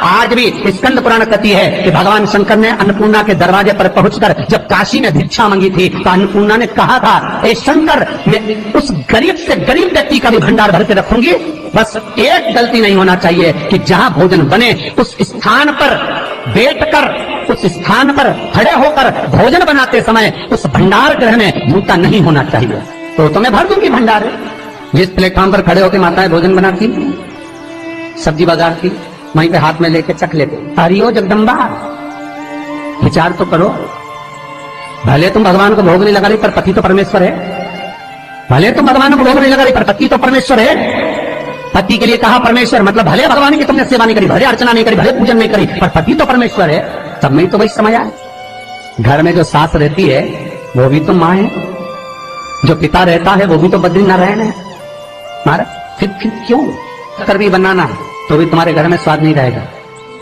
आज भी स्कंद पुराण कथी है कि भगवान शंकर ने अन्नपूर्णा के दरवाजे पर पहुंचकर जब काशी में भिक्षा मांगी थी तो अन्नपूर्णा ने कहा था, ए शंकर, मैं उस गरीब से गरीब व्यक्ति का भी भंडार भर के रखूंगी, बस एक गलती नहीं होना चाहिए कि जहां भोजन बने उस स्थान पर बैठकर, उस स्थान पर खड़े होकर भोजन बनाते समय उस भंडार गृह में जूता नहीं होना चाहिए। तो मैं भर दूंगी भंडार। जिस प्लेटफॉर्म पर खड़े होकर माताएं भोजन बनाती, सब्जी बगाड़ती, वहीं पे हाथ में लेके चख लेते। हरिओ जगदम्बा, विचार तो करो। भले तुम भगवान को भोग नहीं लगा रही पर पति तो परमेश्वर है। भले तुम भगवान को भोग नहीं लगा रही पर पति तो परमेश्वर है। पति के लिए कहा परमेश्वर, मतलब भले भगवान की तुमने सेवा नहीं करी, भले अर्चना नहीं करी, भले पूजन नहीं करी, पर पति तो परमेश्वर है। तब में तो वही समझ आए। घर में जो सास रहती है वो भी तो माँ है, जो पिता रहता है वो भी तो बद्रीनारायण है। मारा फिर क्यों कर भी बनाना है तो भी तुम्हारे घर में स्वाद नहीं रहेगा।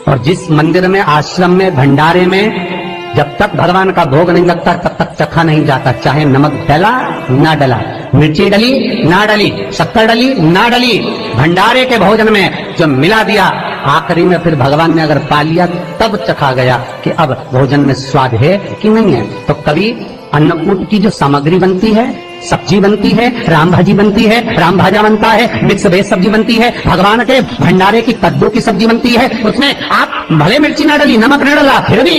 और जिस मंदिर में, आश्रम में, भंडारे में जब तक भगवान का भोग नहीं लगता तब तक चखा नहीं जाता, चाहे नमक डला ना डला, मिर्ची डली ना डली, शक्कर डली ना डली, भंडारे के भोजन में जो मिला दिया आखिरी में फिर भगवान ने अगर पा लिया तब चखा गया कि अब भोजन में स्वाद है कि नहीं है। तो कभी अन्नकूट की जो सामग्री बनती है, सब्जी बनती है, राम भाजी बनती है, राम भाजा बनता है, मिक्स वेज सब्जी बनती है, भगवान के भंडारे की कद्दू की सब्जी बनती है, उसमें आप भले मिर्ची ना डली, नमक ना डला, फिर भी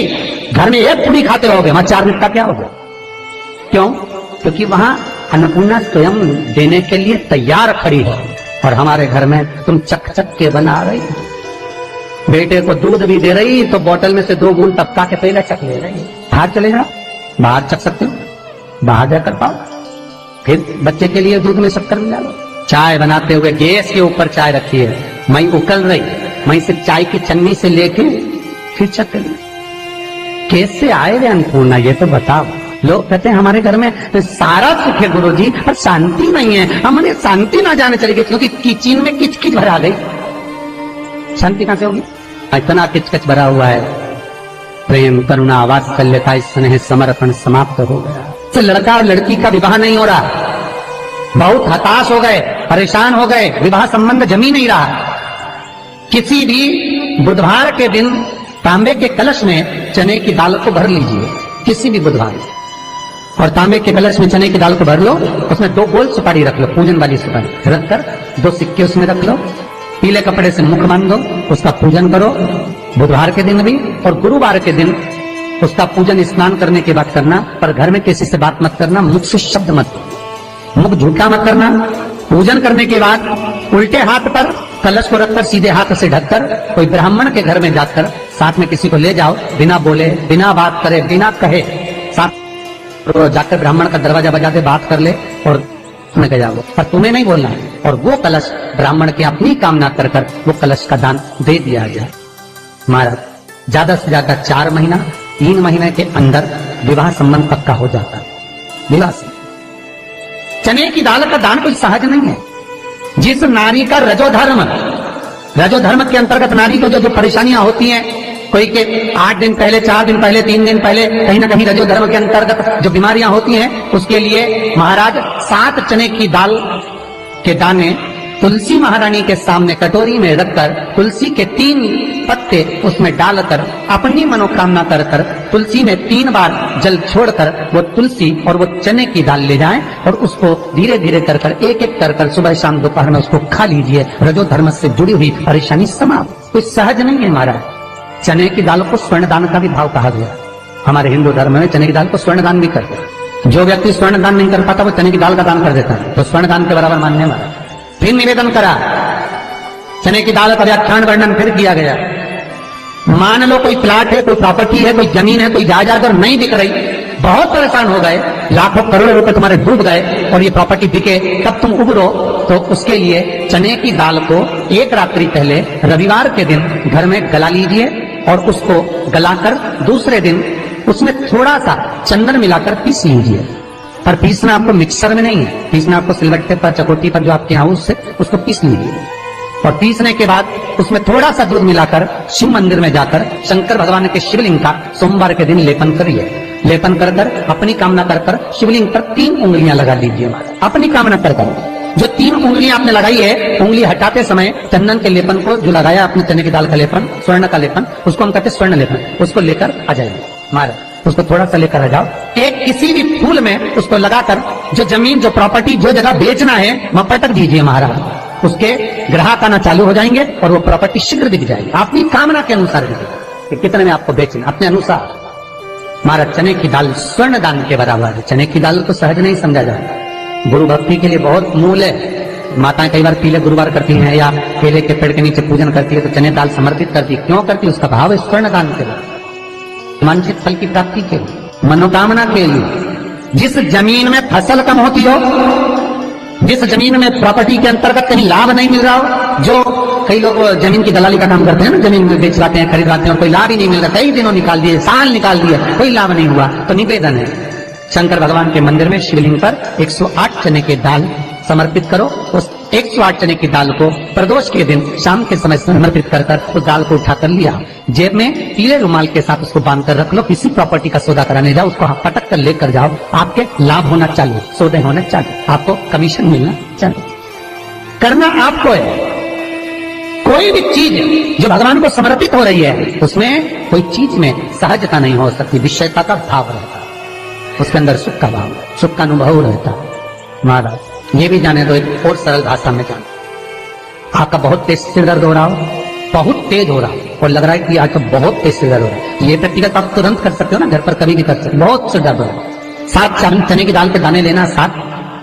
घर में एक पूरी खाते रहोगे, वहां 4 मिनट का क्या होगा? क्यों? क्योंकि वहां अन्नपूर्णा स्वयं देने के लिए तैयार खड़ी है। और हमारे घर में तुम चक चक के बना रही, बेटे को दूध भी दे रही तो बोतल में से 2 बूंद टपका के पहले चक ले रही। बाहर चले जाओ, बाहर चख सकते हो, बाहर जाकर पाओ, फिर बच्चे के लिए दूध में शक्कर मिला लो। चाय बनाते हुए गैस के ऊपर चाय रखी है, मई उकल रही, मई से चाय की छन्नी से लेके फिर चख ली। कैसे आए वे अन्नपूर्णा, ये तो बताओ। लोग कहते हैं हमारे घर में सारा सुख है गुरुजी, पर शांति नहीं है। हमने शांति ना जाने चली गई क्योंकि किचन में किचकिच भरा गई। शांति कहां से होगी? इतना किचकिच भरा हुआ है। प्रेम, करुणा, वात्सल्यता, स्नेह, समर्पण समाप्त हो गया। तो लड़का और लड़की का विवाह नहीं हो रहा, बहुत हताश हो गए, परेशान हो गए, विवाह संबंध जमी नहीं रहा। किसी भी बुधवार के दिन तांबे के कलश में चने की दाल को भर लीजिए, किसी भी बुधवार, और तांबे के कलश में चने की दाल को भर लो, उसमें 2 गोल सुपारी रख लो, पूजन वाली सुपारी रखकर 2 सिक्के उसमें रख लो, पीले कपड़े से मुख बांध दो, उसका पूजन करो। बुधवार के दिन भी और गुरुवार के दिन उसका पूजन स्नान करने के बाद करना, पर घर में किसी से बात मत करना, मुख से शब्द मत, मुख झूठा मत करना। पूजन करने के बाद उल्टे हाथ पर कलश को रखकर सीधे हाथ से ढककर कोई ब्राह्मण के घर में जाकर साथ में किसी को ले जाओ, बिना बोले, बिना बात करे, बिना कहे, साथ जाकर ब्राह्मण का दरवाजा बजा दे, बात कर ले और तुम्हें ले जाओ, पर तुम्हें नहीं बोलना है। और वो कलश ब्राह्मण की अपनी कामना कर कर वो कलश का दान दे दिया जाए। महाराज ज्यादा से ज्यादा 4 महीना 3 महीने के अंदर विवाह संबंध पक्का हो जाता है। विवाह से चने की दाल का दान कोई सहज नहीं है। जिस नारी का रजोधर्म के अंतर्गत नारी को जो परेशानियां होती हैं, कोई के 8 दिन पहले, 4 दिन पहले, 3 दिन पहले कहीं ना कहीं रजोधर्म के अंतर्गत जो बीमारियां होती हैं, उसके लिए महाराज 7 चने की दाल के दाने तुलसी महारानी के सामने कटोरी में रखकर तुलसी के 3 पत्ते उसमें डालकर अपनी मनोकामना कर कर तुलसी में 3 बार जल छोड़कर वो तुलसी और वो चने की दाल ले जाएं और उसको धीरे धीरे कर कर एक कर सुबह शाम दोपहर में उसको खा लीजिए। रजो धर्म से जुड़ी हुई परेशानी समाप्त। कोई सहज नहीं है महाराज। चने की दाल को स्वर्ण दान का भी भाव कहा गया। हमारे हिंदू धर्म में चने की दाल को स्वर्ण दान भी करते हैं। जो व्यक्ति स्वर्ण दान नहीं कर पाता वो चने की दाल का दान कर देता है, तो स्वर्ण दान के बराबर मानने वाला। फिर निवेदन करा, चने की दाल का व्याख्यान वर्णन फिर किया गया। मान लो कोई प्लाट है, कोई प्रॉपर्टी है, कोई जमीन है, कोई जायदाद और नहीं बिक रही, बहुत परेशान हो गए, लाखों करोड़ों रुपए तुम्हारे डूब गए और ये प्रॉपर्टी बिके, तब तुम उबरो, तो उसके लिए चने की दाल को 1 रात्रि पहले रविवार के दिन घर में गला लीजिए और उसको गलाकर दूसरे दिन उसमें थोड़ा सा चंदन मिलाकर पीस लीजिए। पर पीसना आपको मिक्सर में नहीं है, पीसना आपको सिलबट्टे पर, चकोटी पर जो आपके यहाँ उससे उसको पीस लीजिए। और पीसने के बाद उसमें थोड़ा सा दूध मिलाकर शिव मंदिर में जाकर शंकर भगवान के शिवलिंग का सोमवार के दिन लेपन करिए। लेपन कर कर अपनी कामना कर कर शिवलिंग पर 3 उंगलियां लगा लीजिए, अपनी कामना कर कर। जो 3 उंगलियां आपने लगाई है, उंगली हटाते समय चंदन के लेपन को जो लगाया अपने चने की दाल का लेपन, स्वर्ण का लेपन, उसको हम कहते हैं स्वर्ण लेपन, उसको लेकर आ जाइए महाराज, उसको थोड़ा सा लेकर आ जाओ। एक किसी भी फूल में उसको लगाकर जो जमीन, जो प्रॉपर्टी, जो जगह बेचना है वहां पटक दीजिए महाराज, उसके ग्राहक आना चालू हो जाएंगे और वो प्रॉपर्टी शीघ्र दिख जाएगी, आपकी कामना के अनुसार दिखेगी कि कितने में आपको बेचना, अपने अनुसार। महाराज चने की दाल स्वर्ण दान के बराबर है। चने की दाल तो सहज नहीं समझा जाता, गुरु भक्ति के लिए बहुत मूल है। माताएं कई बार पीले गुरुवार करती हैं या केले के पेड़ के नीचे पूजन करती है तो चने दाल समर्पित करती है, क्यों करती है? उसका भाव है स्वर्ण दान के लिए, वांछित फल की प्राप्ति के लिए, मनोकामना के लिए। जिस जमीन में फसल कम होती हो, जिस जमीन में प्रॉपर्टी के अंतर्गत कहीं लाभ नहीं मिल रहा हो, जो कई लोग जमीन की दलाली का काम करते हैं ना, जमीन में बेच लाते हैं, खरीद लाते हैं और कोई लाभ ही नहीं मिल रहा, कई दिनों निकाल दिए, साल निकाल दिए, कोई लाभ नहीं हुआ, तो निवेदन है शंकर भगवान के मंदिर में शिवलिंग पर 108 चने की दाल समर्पित करो। उस 108 चने की दाल को प्रदोष के दिन शाम के समय समर्पित कर उस दाल को उठाकर लिया, जेब में पीले रुमाल के साथ उसको बांध कर रख लो, किसी प्रॉपर्टी का सौदा कराने जाओ, उसको पटक कर लेकर जाओ, आपके लाभ होना चालू, सौदे होने चालू, आपको कमीशन मिलना चालू। करना आपको है। कोई भी चीज जो भगवान को समर्पित हो रही है उसमें कोई चीज में सहजता नहीं हो सकती, विषयता का भाव रहता है, उसके अंदर सुख का भाव, सुख का अनुभव रहता है। महाराज ये भी जाने दो, एक और सरल भाषा में जाने, आपका बहुत तेज सिर दर्द हो रहा हो, बहुत तेज हो रहा हो और लग रहा है कि आज तो बहुत तेज सिर दर्द हो रहा है, ये व्यक्तिगत आप तुरंत कर सकते हो ना, घर पर कभी भी कर सकते हो, बहुत सिर दर्द हो रहा है। 7 चने की दाल के दाने लेना 7,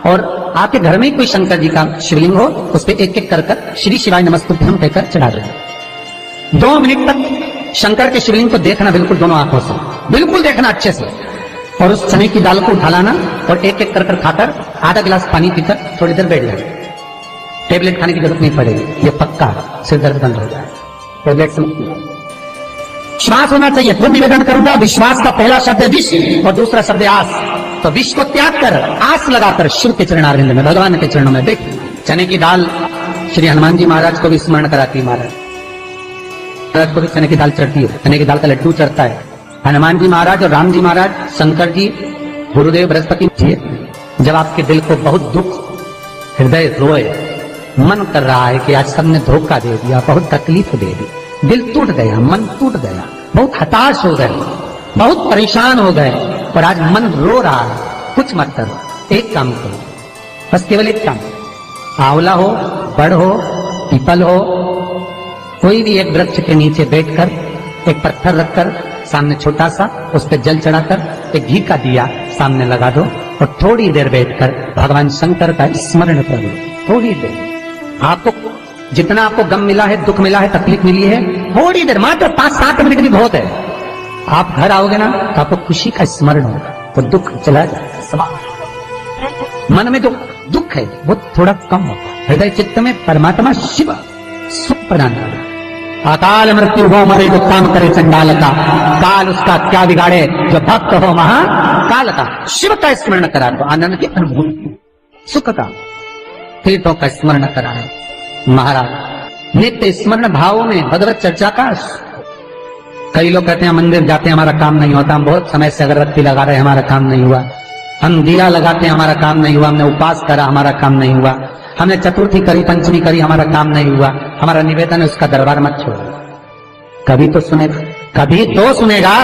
और आपके घर में कोई शंकर जी का शिवलिंग हो, उस पर एक एक कर श्री शिवाय नमस्तुभ्यम कहकर चढ़ा देना। 2 मिनट तक शंकर के शिवलिंग को देखना, बिल्कुल दोनों आंखों से, बिल्कुल देखना अच्छे से, और उस चने की दाल को उठा लाना और एक एक कर खाकर आधा गिलास पानी पीकर थोड़ी देर बैठ जाए। टेबलेट खाने की जरूरत नहीं पड़ेगी, ये पक्का सिर दर्द बंद हो जाए, टेबलेट से विश्वास होना चाहिए। तो निवेदन करूंगा, विश्वास का पहला शब्द है विश्व और दूसरा शब्द है आस, तो विश्व को त्याग कर आस लगाकर शिव के चरणारविंद में, भगवान के चरणों में देख। चने की दाल श्री हनुमान जी महाराज को भी स्मरण कराती है, महाराज को भी चने की दाल चढ़ती है, चने की दाल का लड्डू चढ़ता है। हनुमान जी महाराज और राम जी महाराज, शंकर जी, गुरुदेव बृहस्पति जी, जब आपके दिल को बहुत दुख, हृदय रोए, मन कर रहा है कि आज सबने धोखा दे दिया, बहुत तकलीफ दे दी, दिल टूट गया, मन टूट गया, बहुत हताश हो गए, बहुत परेशान हो गए और आज मन रो रहा है, कुछ मत करो, एक काम करो, बस केवल एक काम, आंवला हो, बड़ हो, पीपल हो, कोई भी एक वृक्ष के नीचे बैठकर एक पत्थर रखकर सामने छोटा सा, उस पर जल चढ़ाकर एक घी का दिया सामने लगा दो और थोड़ी देर बैठकर भगवान शंकर का स्मरण करो। थोड़ी देर, आपको जितना आपको गम मिला है, दुख मिला है, तकलीफ मिली है, थोड़ी देर, मात्र 5-7 मिनट भी बहुत है। आप घर आओगे ना तो आपको खुशी का स्मरण होगा, तो दुख चला जाएगा, समाप्त। मन में जो दुख है वो थोड़ा कम होगा, हृदय चित्त में परमात्मा शिव सुख प्रदान करेगा। अकाल मृत्यु हो मरे जो काम करे चंडाल का, काल उसका क्या बिगाड़े जो भक्त हो महाकाल का। शिव का स्मरण करा तो आनंद की अनुभूति, सुख का, तीर्थों का स्मरण करा है महाराज। नित्य स्मरण भावों में भगवत चर्चा का। कई लोग कहते हैं मंदिर जाते हैं हमारा काम नहीं होता, हम बहुत समय से अगरबत्ती लगा रहे हैं हमारा काम नहीं हुआ, हम दिया लगाते हैं हमारा काम नहीं हुआ, हमने उपास करा हमारा काम नहीं हुआ, हमने चतुर्थी करी, पंचमी करी, हमारा काम नहीं हुआ। हमारा निवेदन है उसका दरबार मत छोड़ो, कभी तो सुनेगा, कभी तो सुनेगा।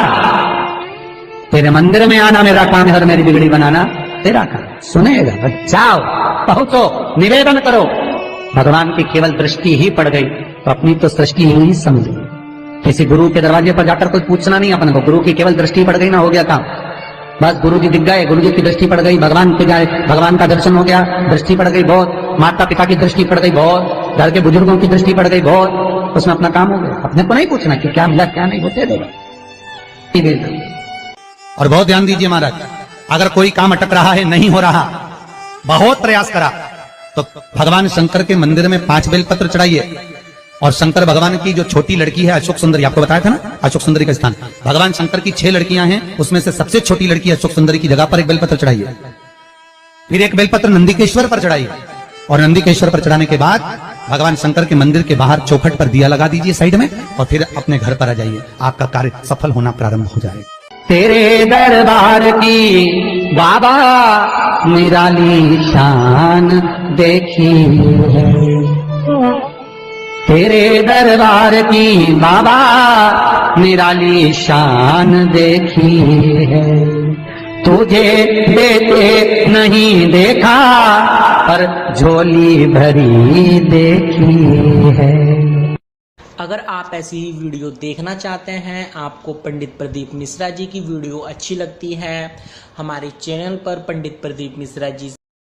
तेरे मंदिर में आना मेरा काम है और मेरी बिगड़ी बनाना तेरा काम, सुनेगा। जाओ, पहुंचो, निवेदन करो। भगवान की केवल दृष्टि ही पड़ गई तो अपनी तो सृष्टि ही समझ। किसी गुरु के दरवाजे पर जाकर कोई पूछना नहीं अपन को, गुरु की केवल दृष्टि पड़ गई ना, हो गया काम, बस गुरु जी दिख गए, गुरु जी की दृष्टि पड़ गई, भगवान पे जाए, भगवान का दर्शन हो गया, दृष्टि पड़ गई बहुत, माता पिता की दृष्टि पड़ गई बहुत, घर के बुजुर्गों की दृष्टि पड़ गई बहुत, उसमें अपना काम हो गया। अपने को नहीं पूछना कि क्या मिला क्या नहीं, होते देगा। और बहुत ध्यान दीजिए महाराज, अगर कोई काम अटक रहा है, नहीं हो रहा, बहुत प्रयास करा, तो भगवान शंकर के मंदिर में 5 बेलपत्र चढ़ाइए। और शंकर भगवान की जो छोटी लड़की है अशोक सुंदरी, आपको बताया था ना अशोक सुंदरी का स्थान, भगवान शंकर की 6 लड़कियां हैं, उसमें से सबसे छोटी लड़की अशोक सुंदरी की जगह पर एक बेलपत्र चढ़ाइए। फिर एक बेलपत्र नंदिकेश्वर पर चढ़ाइए और नंदिकेश्वर पर चढ़ाने के बाद भगवान शंकर के मंदिर के बाहर चौखट पर दिया लगा दीजिए साइड में, और फिर अपने घर पर आ जाइए, आपका कार्य सफल होना प्रारंभ हो जाएगा। तेरे दरबार की बाबा निराली शान देखी है, तेरे दरबार की बाबा निराली शान देखी है। तुझे देते नहीं देखा पर झोली भरी देखी है। अगर आप ऐसी ही वीडियो देखना चाहते हैं, आपको पंडित प्रदीप मिश्रा जी की वीडियो अच्छी लगती है, हमारे चैनल पर पंडित प्रदीप मिश्रा जी